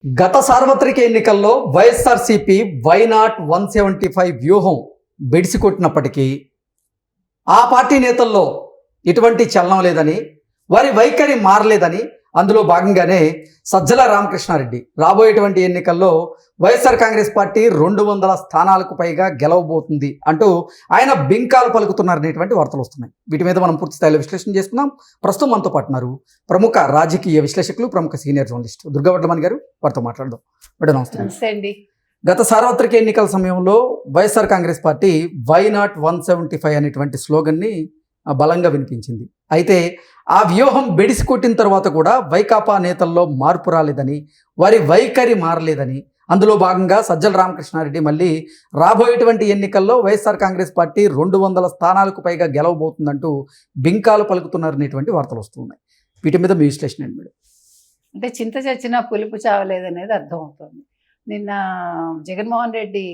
గత సార్వత్రిక ఎన్నికల్లో వైఎస్ఆర్సీపీ వైనాట్ 175 వ్యూహం బెడిసికొట్టినప్పటికీ ఆ పార్టీ నేతల్లో ఎటువంటి చలనం లేదని, వారి వైఖరి మారలేదని, అందులో భాగంగానే సజ్జల రామకృష్ణారెడ్డి రాబోయేటువంటి ఎన్నికల్లో వైఎస్ఆర్ కాంగ్రెస్ పార్టీ 200 స్థానాలకు పైగా గెలవబోతుంది అంటూ ఆయన బింకాలు పలుకుతున్నారనేటువంటి వార్తలు వస్తున్నాయి. వీటి మీద మనం పూర్తి స్థాయిలో విశ్లేషణ చేసుకుందాం. ప్రస్తుతం మనతో పాటున్నారు ప్రముఖ రాజకీయ విశ్లేషకులు, ప్రముఖ సీనియర్ జర్నలిస్ట్ దుర్గావడ్లమణి గారు. వారితో మాట్లాడదాం. మేడం నమస్తే అండి. గత సార్వత్రిక ఎన్నికల సమయంలో వైఎస్ఆర్ కాంగ్రెస్ పార్టీ వైనాట్ 175 అనేటువంటి స్లోగన్ని బలంగా వినిపించింది. అయితే ఆ వ్యూహం బెడిసికొట్టిన తర్వాత కూడా వైకాపా నేతల్లో మార్పు రాలేదని, వారి వైఖరి మారలేదని, అందులో భాగంగా సజ్జల రామకృష్ణారెడ్డి మళ్ళీ రాబోయేటువంటి ఎన్నికల్లో వైఎస్ఆర్ కాంగ్రెస్ పార్టీ 200 స్థానాలకు పైగా గెలవబోతుందంటూ బింకాలు పలుకుతున్నారనేటువంటి వార్తలు వస్తున్నాయి. వీటి మీద మీ విశ్లేషణ ఏంటి మేడం? అంటే చింత చచ్చినా పులుపు చావలేదనేది అర్థమవుతుంది. నిన్న జగన్మోహన్ రెడ్డి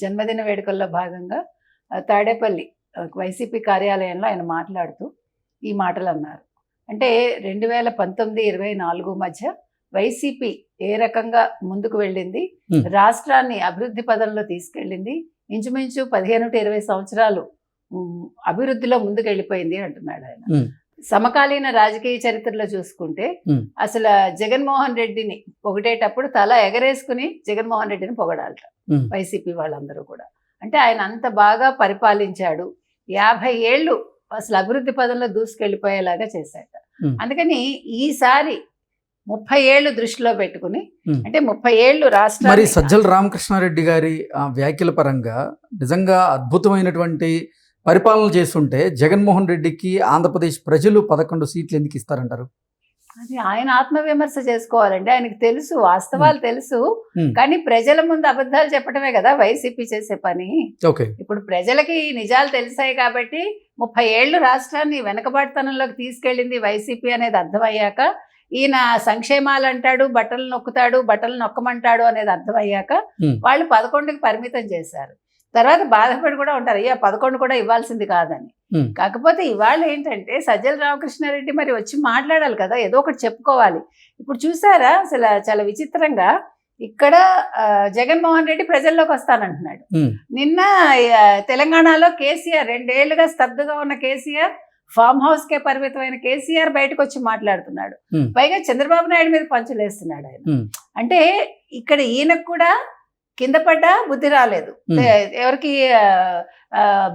జన్మదిన వేడుకల్లో భాగంగా తాడేపల్లి వైసీపీ కార్యాలయంలో ఆయన మాట్లాడుతూ ఈ మాటలు అన్నారు. అంటే 2019-24 మధ్య వైసీపీ ఏ రకంగా ముందుకు వెళ్ళింది, రాష్ట్రాన్ని అభివృద్ధి పదంలో తీసుకెళ్ళింది, ఇంచుమించు 15-20 సంవత్సరాలు అభివృద్ధిలో ముందుకు వెళ్ళిపోయింది అంటున్నాడు ఆయన. సమకాలీన రాజకీయ చరిత్రలో చూసుకుంటే అసలు జగన్మోహన్ రెడ్డిని పొగిడేటప్పుడు తల ఎగరేసుకుని జగన్మోహన్ రెడ్డిని పొగడాలట వైసీపీ వాళ్ళందరూ కూడా. అంటే ఆయన అంత బాగా పరిపాలించాడు, 50 ఏళ్ళు అసలు అభివృద్ధి పదంలో దూసుకెళ్ళిపోయేలాగా చేశాట. అందుకని ఈసారి 30 ఏళ్ళు దృష్టిలో పెట్టుకుని, అంటే 30 ఏళ్ళు రాష్ట్రం. మరి సజ్జల రామకృష్ణారెడ్డి గారి వ్యాఖ్యల పరంగా నిజంగా అద్భుతమైనటువంటి పరిపాలన చేస్తుంటే జగన్మోహన్ రెడ్డికి ఆంధ్రప్రదేశ్ ప్రజలు 11 సీట్లు ఎందుకు ఇస్తారంటారు? అది ఆయన ఆత్మవిమర్శ చేసుకోవాలండి. ఆయనకు తెలుసు, వాస్తవాలు తెలుసు, కానీ ప్రజల ముందు అబద్ధాలు చెప్పడమే కదా వైసీపీ చేసే పని. ఇప్పుడు ప్రజలకి నిజాలు తెలిసాయి కాబట్టి 30 ఏళ్ళు రాష్ట్రాన్ని వెనకబాటుతనంలోకి తీసుకెళ్ళింది వైసీపీ అనేది అర్థమయ్యాక, ఈయన సంక్షేమాలు అంటాడు, బట్టలు నొక్కుతాడు, బట్టలు నొక్కమంటాడు అనేది అర్థమయ్యాక వాళ్ళు 11కి పరిమితం చేశారు. తర్వాత బాధపడి కూడా ఉంటారు, అయ్యా 11 కూడా ఇవ్వాల్సింది కాదని. కాకపోతే ఇవాళ ఏంటంటే సజ్జల రామకృష్ణారెడ్డి మరి వచ్చి మాట్లాడాలి కదా, ఏదో ఒకటి చెప్పుకోవాలి. ఇప్పుడు చూసారా అసలు చాలా విచిత్రంగా ఇక్కడ జగన్మోహన్ రెడ్డి ప్రజల్లోకి వస్తానంటున్నాడు. నిన్న తెలంగాణలో కేసీఆర్ 2 ఏళ్లుగా స్తబ్దుగా ఉన్న కేసీఆర్, ఫామ్ హౌస్ కే పరిమితమైన కేసీఆర్ బయటకు వచ్చి మాట్లాడుతున్నాడు. పైగా చంద్రబాబు నాయుడు మీద పంచులేస్తున్నాడు ఆయన. అంటే ఇక్కడ ఈయనకు కూడా కింద పడ్డా బుద్ధి రాలేదు, ఎవరికి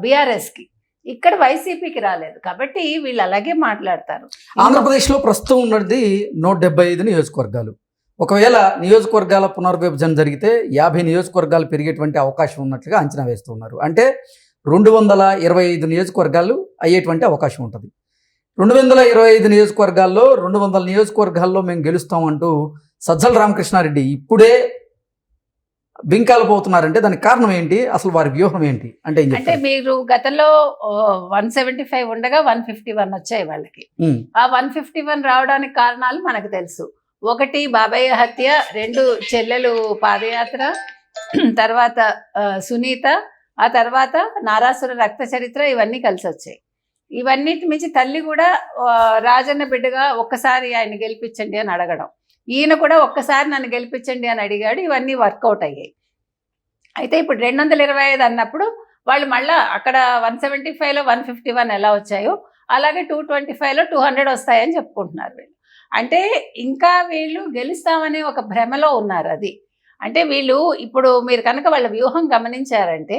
బీఆర్ఎస్ కి, ఇక్కడ వైసీపీకి రాలేదు. కాబట్టి వీళ్ళు అలాగే మాట్లాడతారు. ఆంధ్రప్రదేశ్ లో ప్రస్తుతం ఉన్నది 175 నియోజకవర్గాలు. ఒకవేళ నియోజకవర్గాల పునర్విభజన జరిగితే 50 నియోజకవర్గాలు పెరిగేటువంటి అవకాశం ఉన్నట్లుగా అంచనా వేస్తున్నారు. అంటే 225 నియోజకవర్గాలు అయ్యేటువంటి అవకాశం ఉంటుంది. 225 నియోజకవర్గాల్లో 200 నియోజకవర్గాల్లో మేము గెలుస్తామంటూ సజ్జల రామకృష్ణారెడ్డి ఇప్పుడే బింకాలు పోతున్నారంటే దానికి కారణం ఏంటి? అసలు వారి వ్యూహం ఏంటి? అంటే మీరు గతంలో 175 ఉండగా 151 వచ్చాయి వాళ్ళకి. ఆ 151 రావడానికి కారణాలు మనకు తెలుసు. 1 బాబాయ్ హత్య, 2 చెల్లెలు పాదయాత్ర, తర్వాత సునీత, ఆ తర్వాత నారాసుర రక్త చరిత్ర, ఇవన్నీ కలిసి వచ్చాయి. ఇవన్నిటి మించి తల్లి కూడా రాజన్న బిడ్డగా ఒక్కసారి ఆయన గెలిపించండి అని అడగడం, ఈయన కూడా ఒక్కసారి నన్ను గెలిపించండి అని అడిగాడు. ఇవన్నీ వర్కౌట్ అయ్యాయి. అయితే ఇప్పుడు 225 అన్నప్పుడు వాళ్ళు మళ్ళీ అక్కడ 175లో 151 ఎలా వచ్చాయో అలాగే 225లో 200 వస్తాయని చెప్పుకుంటున్నారు వీళ్ళు. అంటే ఇంకా వీళ్ళు గెలుస్తామనే ఒక భ్రమలో ఉన్నారు. అది అంటే వీళ్ళు ఇప్పుడు మీరు కనుక వాళ్ళ వ్యూహం గమనించారంటే,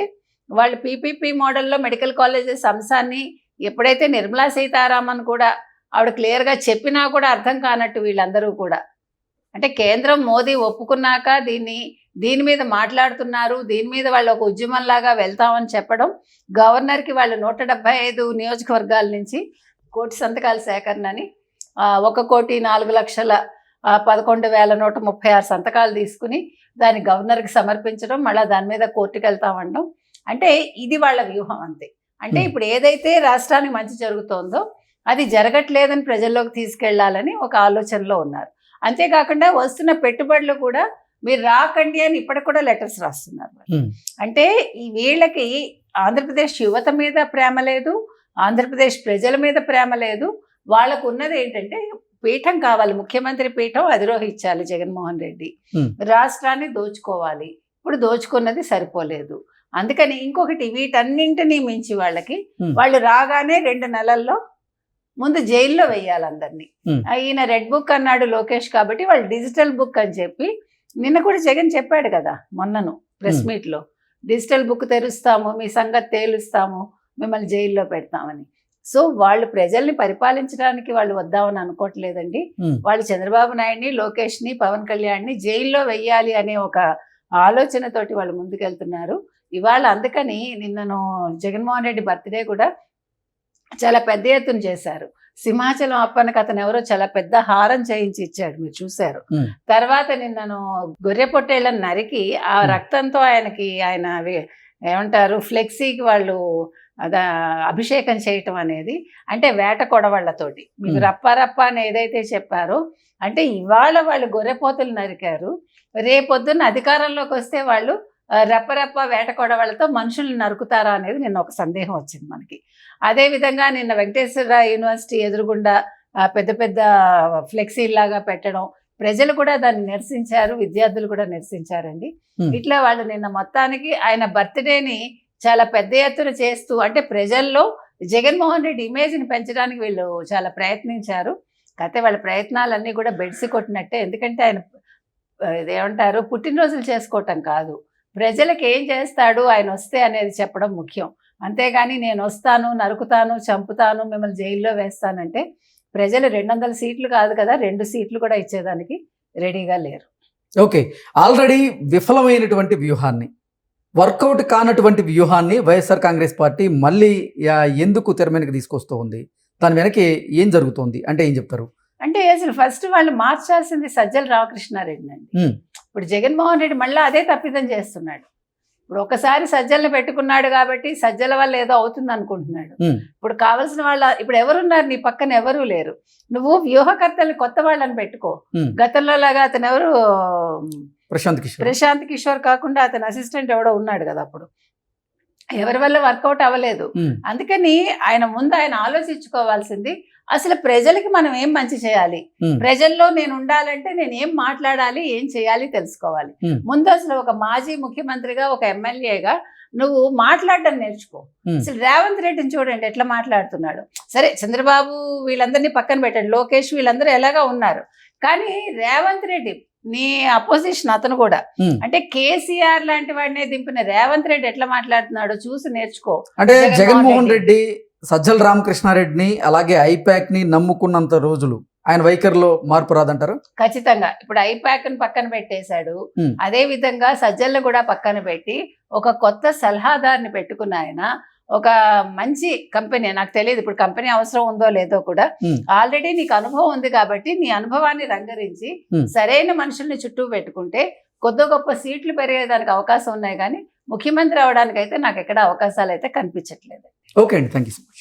వాళ్ళు పీపీపీ మోడల్లో మెడికల్ కాలేజెస్ అంశాన్ని ఎప్పుడైతే నిర్మలా సీతారామన్ కూడా ఆవిడ క్లియర్గా చెప్పినా కూడా అర్థం కానట్టు వీళ్ళందరూ కూడా, అంటే కేంద్రం మోదీ ఒప్పుకున్నాక దీని మీద మాట్లాడుతున్నారు, దీని మీద వాళ్ళు ఒక ఉద్యమంలాగా వెళ్తామని చెప్పడం, గవర్నర్కి వాళ్ళు 175 నియోజకవర్గాల నుంచి 1 కోటి సంతకాల సేకరణని 1,04,11,136 సంతకాలు తీసుకుని దాన్ని గవర్నర్కి సమర్పించడం, మళ్ళీ దాని మీద కోర్టుకు వెళ్తామనడం. అంటే ఇది వాళ్ళ వ్యూహం అంతే. అంటే ఇప్పుడు ఏదైతే రాష్ట్రానికి మంచి జరుగుతోందో అది జరగట్లేదని ప్రజల్లోకి తీసుకెళ్లాలని ఒక ఆలోచనలో ఉన్నారు. అంతేకాకుండా వస్తున్న పెట్టుబడులు కూడా మీరు రాకండి అని ఇప్పటికి కూడా లెటర్స్ రాస్తున్నారు. అంటే ఈ వీళ్ళకి ఆంధ్రప్రదేశ్ యువత మీద ప్రేమ లేదు, ఆంధ్రప్రదేశ్ ప్రజల మీద ప్రేమ లేదు. వాళ్ళకు ఉన్నది ఏంటంటే పీఠం కావాలి, ముఖ్యమంత్రి పీఠం అధిరోహించాలి జగన్మోహన్ రెడ్డి. రాష్ట్రాన్ని దోచుకోవాలి. ఇప్పుడు దోచుకున్నది సరిపోలేదు. అందుకని ఇంకొకటి, వీటన్నింటినీ మించి వాళ్ళు రాగానే 2 నెలల్లో ముందు జైల్లో వేయాలి అందరినీ. ఈయన రెడ్ బుక్ అన్నాడు లోకేష్, కాబట్టి వాళ్ళు డిజిటల్ బుక్ అని చెప్పి నిన్న కూడా జగన్ చెప్పాడు కదా, మొన్నను ప్రెస్ మీట్ లో, డిజిటల్ బుక్ తెరుస్తాము, మీ సంగతి తేలుస్తాము, మిమ్మల్ని జైల్లో పెడతామని. సో వాళ్ళు ప్రజల్ని పరిపాలించడానికి వాళ్ళు వద్దామని అనుకోవట్లేదండి. వాళ్ళు చంద్రబాబు నాయుడిని, లోకేష్ని, పవన్ కళ్యాణ్ని జైల్లో వెయ్యాలి అనే ఒక ఆలోచనతోటి వాళ్ళు ముందుకెళ్తున్నారు ఇవాళ. అందుకని నిన్నను జగన్మోహన్ రెడ్డి బర్త్డే కూడా చాలా పెద్ద ఎత్తున చేశారు. సింహాచలం అప్పన్నకు అతను ఎవరో చాలా పెద్ద హారం చేయించి ఇచ్చాడు, మీరు చూశారు. తర్వాత నిన్నను గొర్రె పొట్టేళ్ళని నరికి ఆ రక్తంతో ఆయన ఏమంటారు ఫ్లెక్సీకి వాళ్ళు అభిషేకం చేయటం అనేది, అంటే వేట కొడవళ్లతోటి మీకు రప్ప అని ఏదైతే చెప్పారో, అంటే ఇవాళ వాళ్ళు గొర్రెపోతులు నరికారు, రేపొద్దున్న అధికారంలోకి వస్తే వాళ్ళు రెప్పరెప్ప వేట కొడవళ్లతో మనుషుల్ని నరుకుతారా అనేది నిన్న ఒక సందేహం వచ్చింది మనకి. అదేవిధంగా నిన్న వెంకటేశ్వర యూనివర్సిటీ ఎదురుగుండా పెద్ద పెద్ద ఫ్లెక్సీలాగా పెట్టడం, ప్రజలు కూడా దాన్ని నిరసించారు, విద్యార్థులు కూడా నిరసించారండి. ఇట్లా వాళ్ళు నిన్న మొత్తానికి ఆయన బర్త్డేని చాలా పెద్ద ఎత్తున చేస్తూ, అంటే ప్రజల్లో జగన్మోహన్ రెడ్డి ఇమేజ్ని పెంచడానికి వీళ్ళు చాలా ప్రయత్నించారు. కాకపోతే వాళ్ళ ప్రయత్నాలన్నీ కూడా బెడిసి కొట్టినట్టే. ఎందుకంటే ఆయన ఏమంటారు పుట్టినరోజులు చేసుకోవటం కాదు, ప్రజలకు ఏం చేస్తాడు ఆయన వస్తే అనేది చెప్పడం ముఖ్యం. అంతేగాని నేను వస్తాను, నరుకుతాను, చంపుతాను, మిమ్మల్ని జైల్లో వేస్తానంటే ప్రజలు 200 సీట్లు కాదు కదా, 2 సీట్లు కూడా ఇచ్చేదానికి రెడీగా లేరు. ఓకే, ఆల్రెడీ విఫలమైనటువంటి వ్యూహాన్ని, వర్కౌట్ కానటువంటి వ్యూహాన్ని వైఎస్ఆర్ కాంగ్రెస్ పార్టీ మళ్ళీ ఎందుకు తెర మీదకి తీసుకొస్తూ ఉంది? దాని వెనక ఏం జరుగుతోంది అంటే ఏం చెప్తారు? అంటే అసలు ఫస్ట్ వాళ్ళు మార్చాల్సింది సజ్జల రామకృష్ణారెడ్డి అండి. ఇప్పుడు జగన్మోహన్ రెడ్డి మళ్ళీ అదే తప్పిదం చేస్తున్నాడు. ఇప్పుడు ఒకసారి సజ్జలను పెట్టుకున్నాడు కాబట్టి సజ్జల వల్ల ఏదో అవుతుంది అనుకుంటున్నాడు. ఇప్పుడు కావాల్సిన ఇప్పుడు ఎవరున్నారు నీ పక్కన? ఎవరూ లేరు. నువ్వు వ్యూహకర్తలు కొత్త వాళ్ళని పెట్టుకో. గతంలో లాగా అతను ఎవరు ప్రశాంత్ కిషోర్ కాకుండా అతను అసిస్టెంట్ ఎవడో ఉన్నాడు కదా, అప్పుడు ఎవరి వల్ల వర్కౌట్ అవ్వలేదు. అందుకని ఆయన ఆలోచించుకోవాల్సింది అసలు ప్రజలకి మనం ఏం మంచి చేయాలి, ప్రజల్లో నేను ఉండాలంటే నేను ఏం మాట్లాడాలి, ఏం చేయాలి తెలుసుకోవాలి. ముందు అసలు ఒక మాజీ ముఖ్యమంత్రిగా, ఒక ఎమ్మెల్యేగా నువ్వు మాట్లాడడం నేర్చుకో. అసలు రేవంత్ రెడ్డిని చూడండి ఎట్లా మాట్లాడుతున్నాడు. సరే చంద్రబాబు వీళ్ళందరినీ పక్కన పెట్టండి, లోకేష్ వీళ్ళందరూ ఎలాగా ఉన్నారు, కానీ రేవంత్ రెడ్డి నీ అపోజిషన్ అతను కూడా, అంటే కేసీఆర్ లాంటి వాడినే దింపిన రేవంత్ రెడ్డి ఎట్లా మాట్లాడుతున్నాడో చూసి నేర్చుకో. అంటే జగన్మోహన్ రెడ్డి సజ్జల రామకృష్ణారెడ్డిని అలాగే ఐపాక్ ని నమ్ముకున్నంత రోజులు ఆయన వైఖరిలో మార్పు రాదంటారు? ఖచ్చితంగా. ఇప్పుడు ఐపాక్ ని పక్కన పెట్టేశాడు, అదే విధంగా సజ్జలను కూడా పక్కన పెట్టి ఒక కొత్త సలహాదారుని పెట్టుకున్న ఆయన, ఒక మంచి కంపెనీ, నాకు తెలియదు ఇప్పుడు కంపెనీ అవసరం ఉందో లేదో కూడా, ఆల్రెడీ నీకు అనుభవం ఉంది కాబట్టి నీ అనుభవాన్ని రంగరించి సరైన మనుషుల్ని చుట్టూ పెట్టుకుంటే కొద్ది గొప్ప సీట్లు పెరిగేదానికి అవకాశం ఉన్నాయి, కానీ ముఖ్యమంత్రి అవడానికి అయితే నాకు ఎక్కడ అవకాశాలు అయితే కనిపించట్లేదు. ఓకే అండి, థ్యాంక్ యూ సో మచ్.